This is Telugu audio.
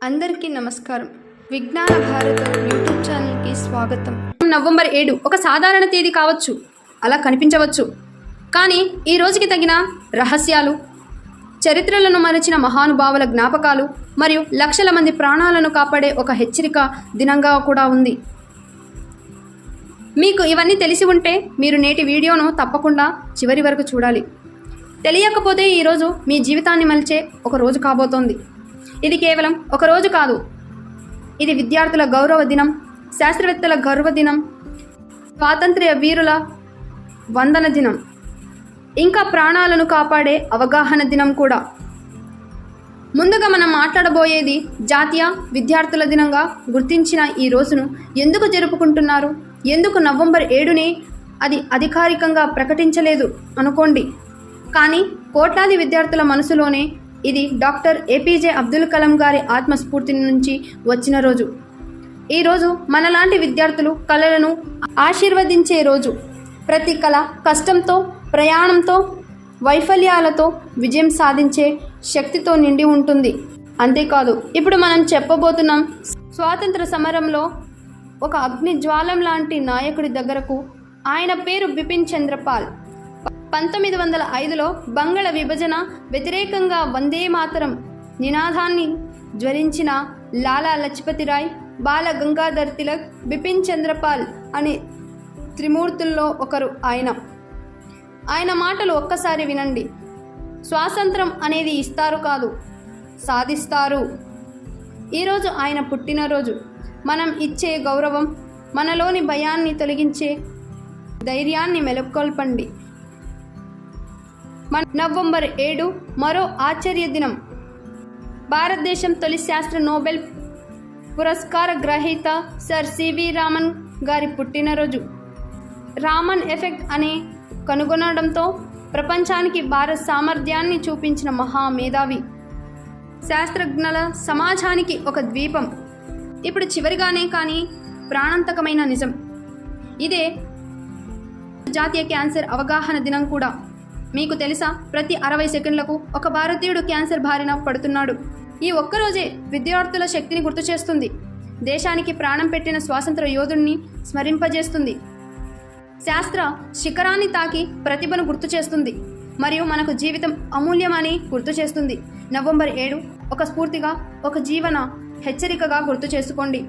అందరికీ నమస్కారం. విజ్ఞాన భారతం యూట్యూబ్ ఛానల్కి స్వాగతం. నవంబర్ 7 ఒక సాధారణ తేదీ కావచ్చు, అలా కనిపించవచ్చు. కానీ ఈ రోజుకి తగిన రహస్యాలు, చరిత్రలను మరిచిన మహానుభావుల జ్ఞాపకాలు మరియు లక్షల మంది ప్రాణాలను కాపాడే ఒక హెచ్చరిక దినంగా కూడా ఉంది. మీకు ఇవన్నీ తెలిసి ఉంటే మీరు నేటి వీడియోను తప్పకుండా చివరి వరకు చూడాలి. తెలియకపోతే ఈరోజు మీ జీవితాన్ని మలిచే ఒక రోజు కాబోతోంది. ఇది కేవలం ఒక రోజు కాదు, ఇది విద్యార్థుల గౌరవ దినం, శాస్త్రవేత్తల గౌరవ దినం, స్వాతంత్ర్య వీరుల వందన దినం, ఇంకా ప్రాణాలను కాపాడే అవగాహన దినం కూడా. ముందుగా మనం మాట్లాడబోయేది జాతీయ విద్యార్థుల దినంగా గుర్తించిన ఈ రోజును ఎందుకు జరుపుకుంటున్నారు, ఎందుకు నవంబర్ 7ని అది అధికారికంగా ప్రకటించలేదు అనుకోండి. కానీ కోట్లాది విద్యార్థుల మనసులోనే ఇది డాక్టర్ ఏపీజే అబ్దుల్ కలాం గారి ఆత్మస్ఫూర్తి నుంచి వచ్చిన రోజు. ఈరోజు మనలాంటి విద్యార్థులు కళలను ఆశీర్వదించే రోజు. ప్రతి కళ కష్టంతో, ప్రయాణంతో, వైఫల్యాలతో విజయం సాధించే శక్తితో నిండి ఉంటుంది. అంతేకాదు, ఇప్పుడు మనం చెప్పబోతున్నాం స్వాతంత్ర సమరంలో ఒక అగ్ని జ్వాలం లాంటి నాయకుడి దగ్గరకు. ఆయన పేరు బిపిన్ చంద్రపాల్. 1905లో బంగాళ విభజన వ్యతిరేకంగా వందే మాతరం నినాదాన్ని జ్వరించిన లాలా లజపతి రాయ్, బాల గంగాధర్ తిలక్, బిపిన్ చంద్రపాల్ అనే త్రిమూర్తుల్లో ఒకరు ఆయన మాటలు ఒక్కసారి వినండి. స్వాతంత్రం అనేది ఇస్తారు కాదు, సాధిస్తారు. ఈరోజు ఆయన పుట్టినరోజు. మనం ఇచ్చే గౌరవం, మనలోని భయాన్ని తొలగించే ధైర్యాన్ని మెలుకొల్పండి. నవంబర్ 7 మరో ఆశ్చర్య దినం. భారతదేశం తొలి శాస్త్ర నోబెల్ పురస్కార గ్రహీత సర్ సివి రామన్ గారి పుట్టినరోజు. రామన్ ఎఫెక్ట్ అనే కనుగొనడంతో ప్రపంచానికి భారత సామర్థ్యాన్ని చూపించిన మహామేధావి, శాస్త్రజ్ఞుల సమాజానికి ఒక ద్వీపం. ఇప్పుడు చివరిగానే కానీ ప్రాణాంతకమైన నిజం. ఇదే జాతీయ క్యాన్సర్ అవగాహన దినం కూడా. మీకు తెలుసా, ప్రతి 60 సెకండ్లకు ఒక భారతీయుడు క్యాన్సర్ బారిన పడుతున్నాడు. ఈ ఒక్కరోజే విద్యార్థుల శక్తిని గుర్తు చేస్తుంది, దేశానికి ప్రాణం పెట్టిన స్వాతంత్ర యోధుడిని స్మరింపజేస్తుంది, శాస్త్ర శిఖరాన్ని తాకి ప్రతిభను గుర్తు చేస్తుంది, మరియు మనకు జీవితం అమూల్యమని గుర్తు చేస్తుంది. నవంబర్ 7 ఒక స్ఫూర్తిగా, ఒక జీవన హెచ్చరికగా గుర్తు చేసుకోండి.